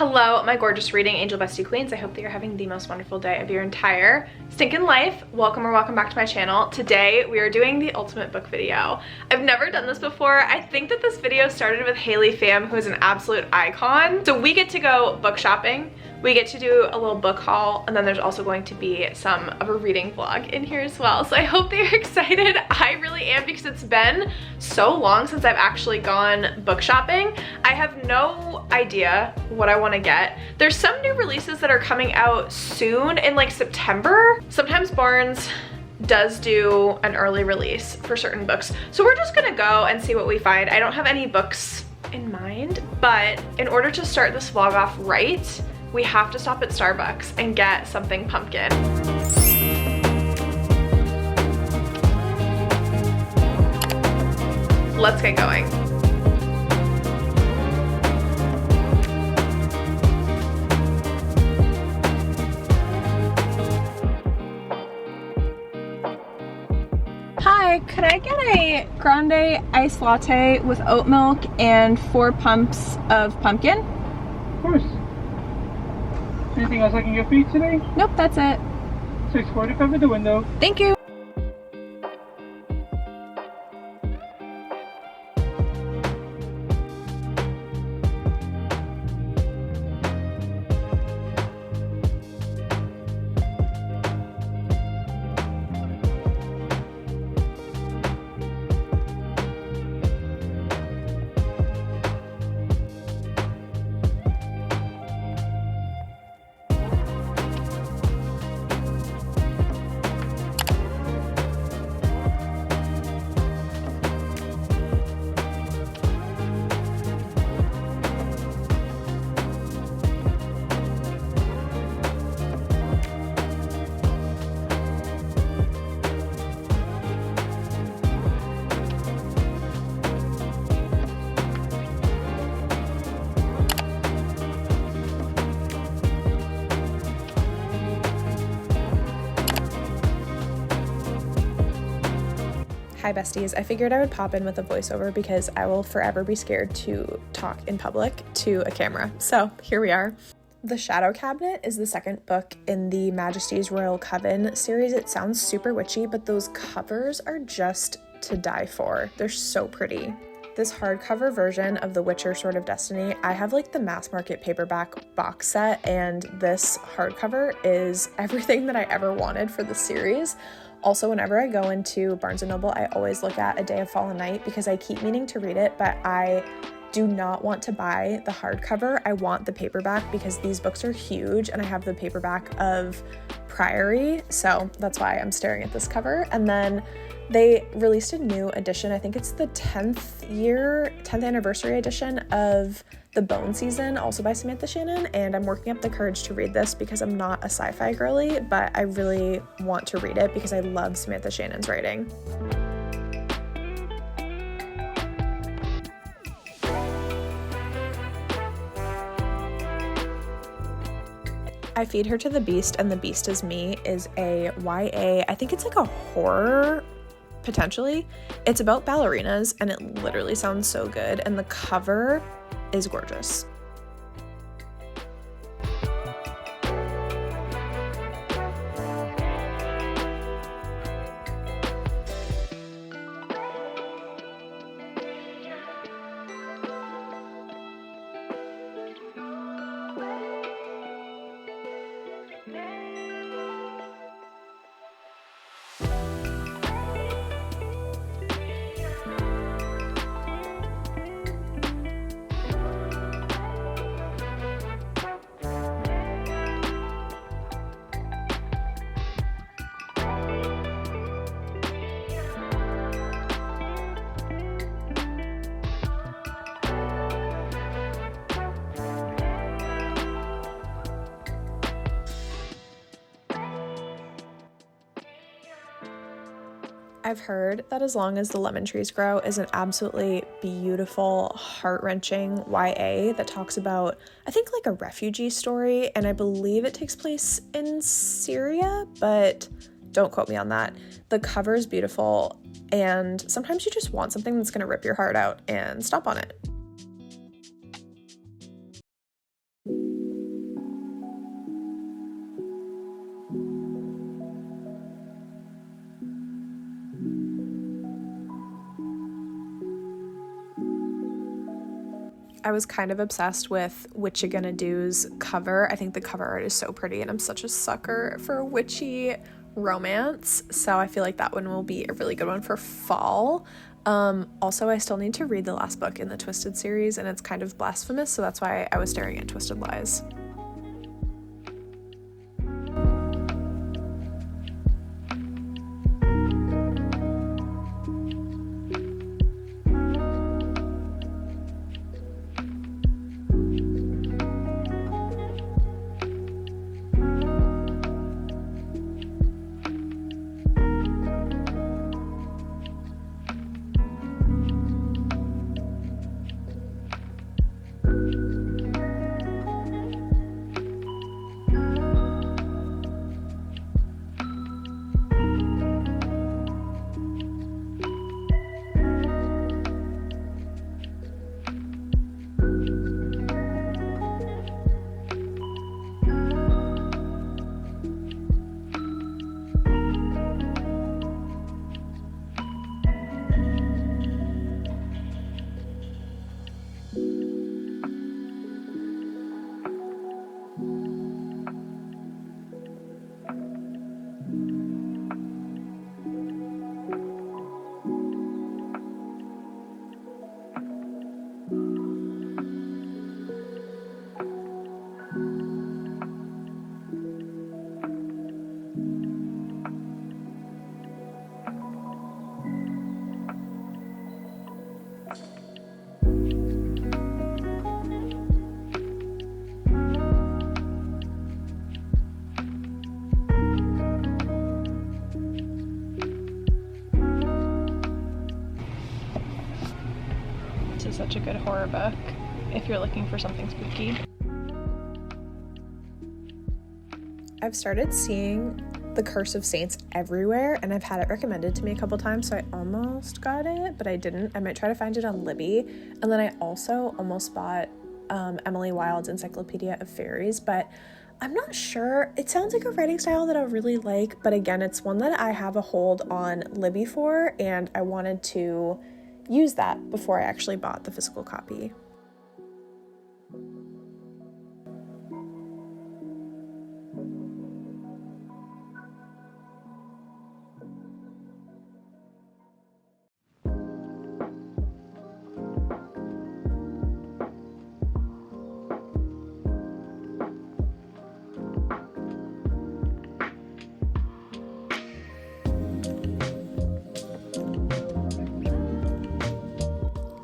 Hello, my gorgeous reading angel bestie queens. I hope that you're having the most wonderful day of your entire stinking life. Welcome or welcome back to my channel. Today we are doing the ultimate book video. I've never done this before. I think that this video started with Haley Pham, who is an absolute icon. So we get to go book shopping. We get to do a little book haul, and then there's also going to be some of a reading vlog in here as well. So I hope that you're excited. I really am, because it's been so long since I've actually gone book shopping. I have no idea what I want to get. There's some new releases that are coming out soon in like September. Sometimes Barnes does do an early release for certain books. So we're just gonna go and see what we find. I don't have any books in mind, but in order to start this vlog off right, we have to stop at Starbucks and get something pumpkin. Let's get going. Hi, could I get a grande iced latte with oat milk and 4 pumps of pumpkin? Of course. Anything else I can get for you today? Nope, that's it. 6:40, cover the window. Thank you. Hi besties, I figured I would pop in with a voiceover because I will forever be scared to talk in public to a camera. So here we are. The Shadow Cabinet is the second book in the Majesty's Royal Coven series. It sounds super witchy, but those covers are just to die for. They're so pretty. This hardcover version of The Witcher Sword of Destiny, I have like the mass market paperback box set, and this hardcover is everything that I ever wanted for the series. Also, whenever I go into Barnes & Noble, I always look at A Day of Fallen Night because I keep meaning to read it, but I do not want to buy the hardcover. I want the paperback because these books are huge, and I have the paperback of Priory, so that's why I'm staring at this cover. And then they released a new edition. I think it's the 10th anniversary edition of The Bone Season, also by Samantha Shannon, and I'm working up the courage to read this because I'm not a sci-fi girly, but I really want to read it because I love Samantha Shannon's writing. I Feed Her to the Beast and the Beast is Me is a YA, I think it's like a horror, potentially. It's about ballerinas, and it literally sounds so good, and the cover is gorgeous. I've heard that As Long as the Lemon Trees Grow is an absolutely beautiful, heart-wrenching YA that talks about, I think, like a refugee story, and I believe it takes place in Syria, but don't quote me on that. The cover is beautiful, and sometimes you just want something that's going to rip your heart out and stomp on it. I was kind of obsessed with What You Gonna Do's cover. I think the cover art is so pretty, and I'm such a sucker for witchy romance, so I feel like that one will be a really good one for fall. Also, I still need to read the last book in the Twisted series, and it's kind of blasphemous, so that's why I was staring at Twisted Lies. This is such a good horror book if you're looking for something spooky. I've started seeing The Curse of Saints everywhere, and I've had it recommended to me a couple times, so I almost got it, but I didn't. I might try to find it on Libby. And then I also almost bought Emily Wilde's Encyclopedia of Fairies, but I'm not sure. It sounds like a writing style that I really like, but again, it's one that I have a hold on Libby for, and I wanted to use that before I actually bought the physical copy.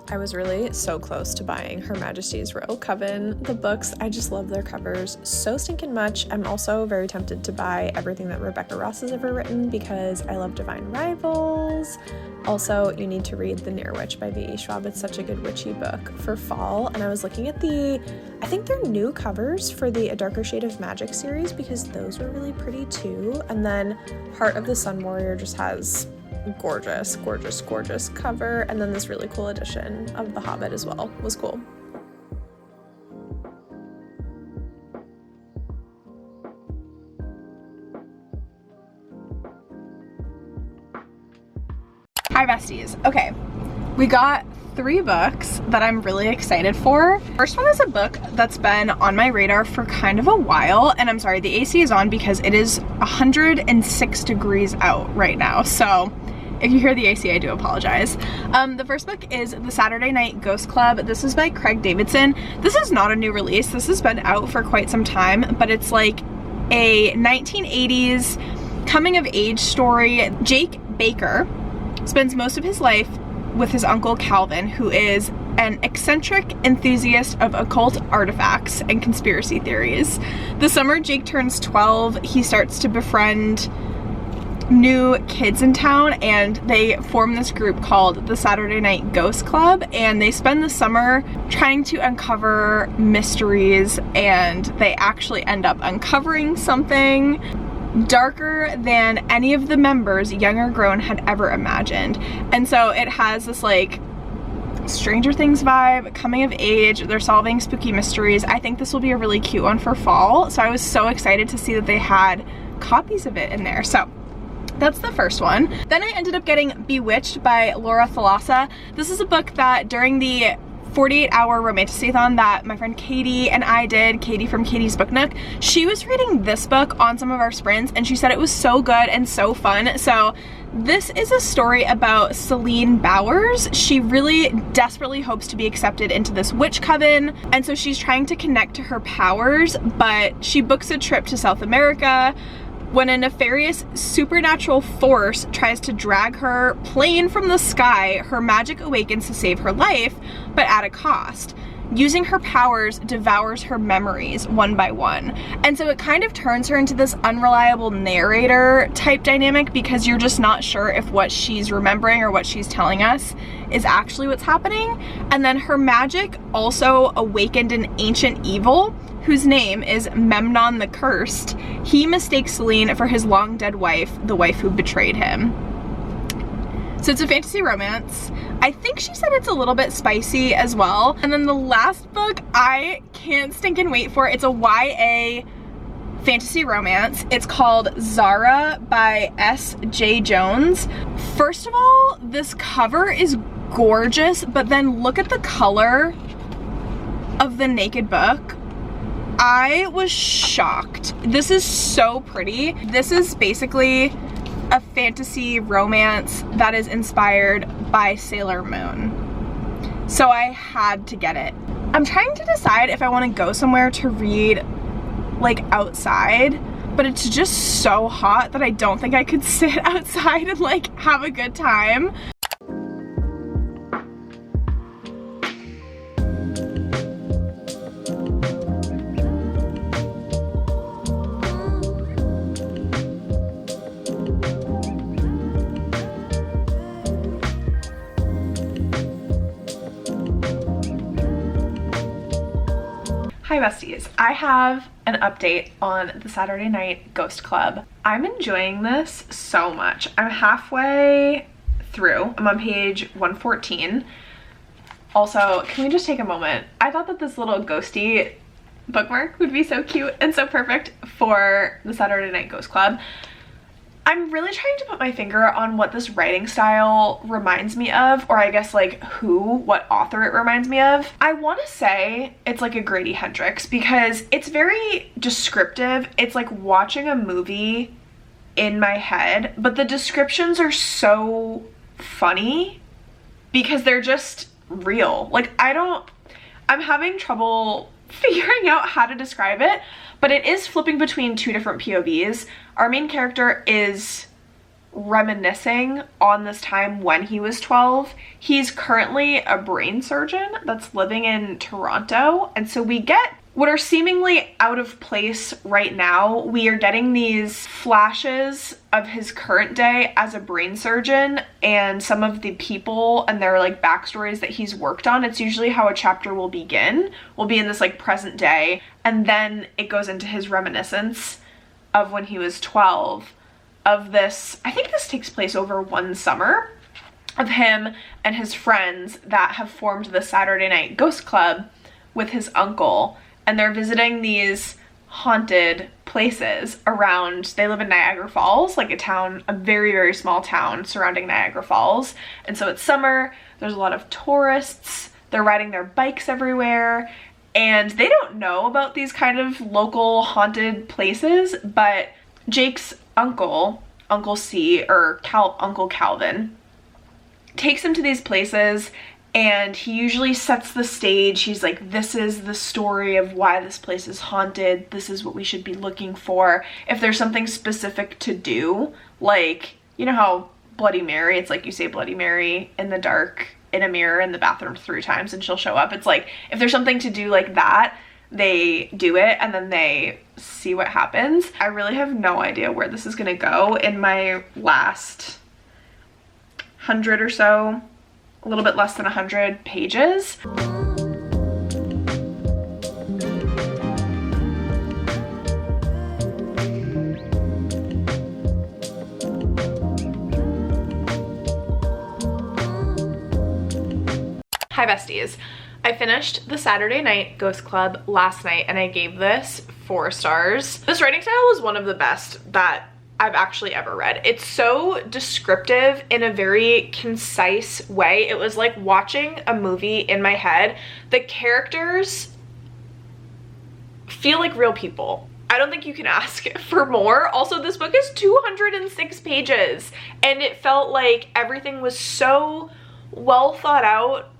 I was really so close to buying Her Majesty's Royal Coven. The books, I just love their covers so stinking much. I'm also very tempted to buy everything that Rebecca Ross has ever written because I love Divine Rivals. Also, you need to read The Near Witch by V.E. Schwab. It's such a good witchy book for fall. And I was looking at I think they're new covers for the A Darker Shade of Magic series because those were really pretty too. And then Heart of the Sun Warrior just has gorgeous cover, and then this really cool edition of The Hobbit as well was cool. Hi besties. Okay, we got 3 books that I'm really excited for. First one is a book that's been on my radar for kind of a while, and I'm sorry, the AC is on because it is 106 degrees out right now, so if you hear the AC, I do apologize. The first book is The Saturday Night Ghost Club. This is by Craig Davidson. This is not a new release. This has been out for quite some time, but it's like a 1980s coming of age story. Jake Baker spends most of his life with his uncle Calvin, who is an eccentric enthusiast of occult artifacts and conspiracy theories. The summer Jake turns 12, he starts to befriend new kids in town, and they form this group called the Saturday Night Ghost Club, and they spend the summer trying to uncover mysteries, and they actually end up uncovering something darker than any of the members, young or grown, had ever imagined. And so it has this like Stranger Things vibe, coming of age, they're solving spooky mysteries. I think this will be a really cute one for fall, so I was so excited to see that they had copies of it in there. So that's the first one. Then I ended up getting Bewitched by Laura Thalassa. This is a book that during the 48-hour romantasy-a-thon that my friend Katie and I did, Katie from Katie's Book Nook. She was reading this book on some of our sprints and she said it was so good and so fun. So this is a story about Celine Bowers. She really desperately hopes to be accepted into this witch coven, and so she's trying to connect to her powers, but she books a trip to South America when a nefarious supernatural force tries to drag her plane from the sky. Her magic awakens to save her life, but at a cost. Using her powers devours her memories one by one. And so it kind of turns her into this unreliable narrator type dynamic because you're just not sure if what she's remembering or what she's telling us is actually what's happening. And then her magic also awakened an ancient evil whose name is Memnon the Cursed. He mistakes Celine for his long dead wife, the wife who betrayed him. So it's a fantasy romance. I think she said it's a little bit spicy as well. And then the last book I can't stinking wait for. It's a YA fantasy romance. It's called Zara by S.J. Jones. First of all, this cover is gorgeous, but then look at the color of the naked book. I was shocked. This is so pretty. This is basically a fantasy romance that is inspired by Sailor Moon. So I had to get it. I'm trying to decide if I want to go somewhere to read like outside, but it's just so hot that I don't think I could sit outside and like have a good time. Hi besties, I have an update on the Saturday Night Ghost Club. I'm enjoying this so much. I'm halfway through. I'm on page 114. Also, can we just take a moment? I thought that this little ghosty bookmark would be so cute and so perfect for the Saturday Night Ghost Club. I'm really trying to put my finger on what this writing style reminds me of, or I guess like what author it reminds me of. I want to say it's like a Grady Hendrix because it's very descriptive. It's like watching a movie in my head, but the descriptions are so funny because they're just real. Like I'm having trouble figuring out how to describe it, but it is flipping between two different POVs. Our main character is reminiscing on this time when he was 12. He's currently a brain surgeon that's living in Toronto, and so we get what are seemingly out of place right now. We are getting these flashes of his current day as a brain surgeon and some of the people and their like backstories that he's worked on. It's usually how a chapter will begin. We'll be in this like present day, and then it goes into his reminiscence of when he was 12 of this. I think this takes place over one summer of him and his friends that have formed the Saturday Night Ghost Club with his uncle. And they're visiting these haunted places around, they live in Niagara Falls, like a very, very small town surrounding Niagara Falls. And so it's summer, there's a lot of tourists, they're riding their bikes everywhere, and they don't know about these kind of local haunted places, but Jake's uncle, Uncle C, or Uncle Calvin, takes him to these places. And he usually sets the stage. He's like, this is the story of why this place is haunted. This is what we should be looking for. If there's something specific to do, like, you know how Bloody Mary, it's like you say Bloody Mary in the dark in a mirror in the bathroom 3 times and she'll show up. It's like, if there's something to do like that, they do it and then they see what happens. I really have no idea where this is gonna go. In my last 100 or so, a little bit less than 100 pages. Hi besties. I finished the Saturday Night Ghost Club last night and I gave this 4 stars. This writing style was one of the best that I've actually ever read. It's so descriptive in a very concise way. It was like watching a movie in my head. The characters feel like real people. I don't think you can ask for more. Also, this book is 206 pages and it felt like everything was so well thought out.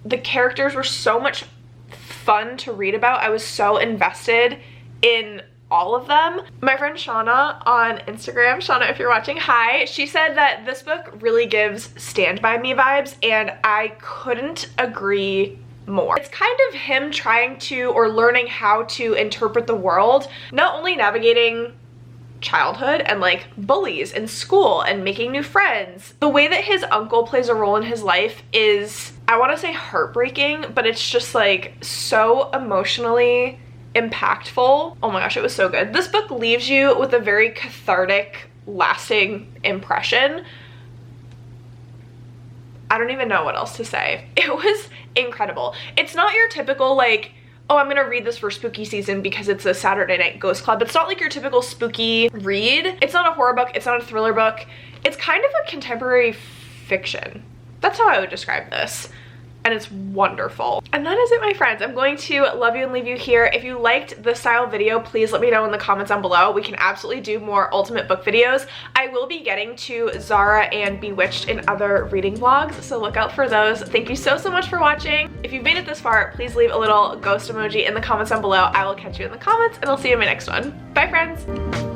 The characters were so much fun to read about. I was so invested in all of them. My friend Shauna on Instagram, Shauna, if you're watching, hi, she said that this book really gives Stand By Me vibes, and I couldn't agree more. It's kind of him trying to, or learning how to interpret the world, not only navigating childhood and like bullies in school and making new friends. The way that his uncle plays a role in his life is, I want to say heartbreaking, but it's just like so emotionally impactful. Oh my gosh, it was so good. This book leaves you with a very cathartic, lasting impression. I don't even know what else to say. It was incredible. It's not your typical like, oh, I'm gonna read this for spooky season because it's a Saturday night ghost club. It's not like your typical spooky read. It's not a horror book. It's not a thriller book. It's kind of a contemporary fiction. That's how I would describe this. And it's wonderful. And that is it, my friends. I'm going to love you and leave you here. If you liked this style video, please let me know in the comments down below. We can absolutely do more ultimate book videos. I will be getting to Zara and Bewitched in other reading vlogs, so look out for those. Thank you so much for watching. If you've made it this far, please leave a little ghost emoji in the comments down below. I will catch you in the comments, and I'll see you in my next one. Bye, friends.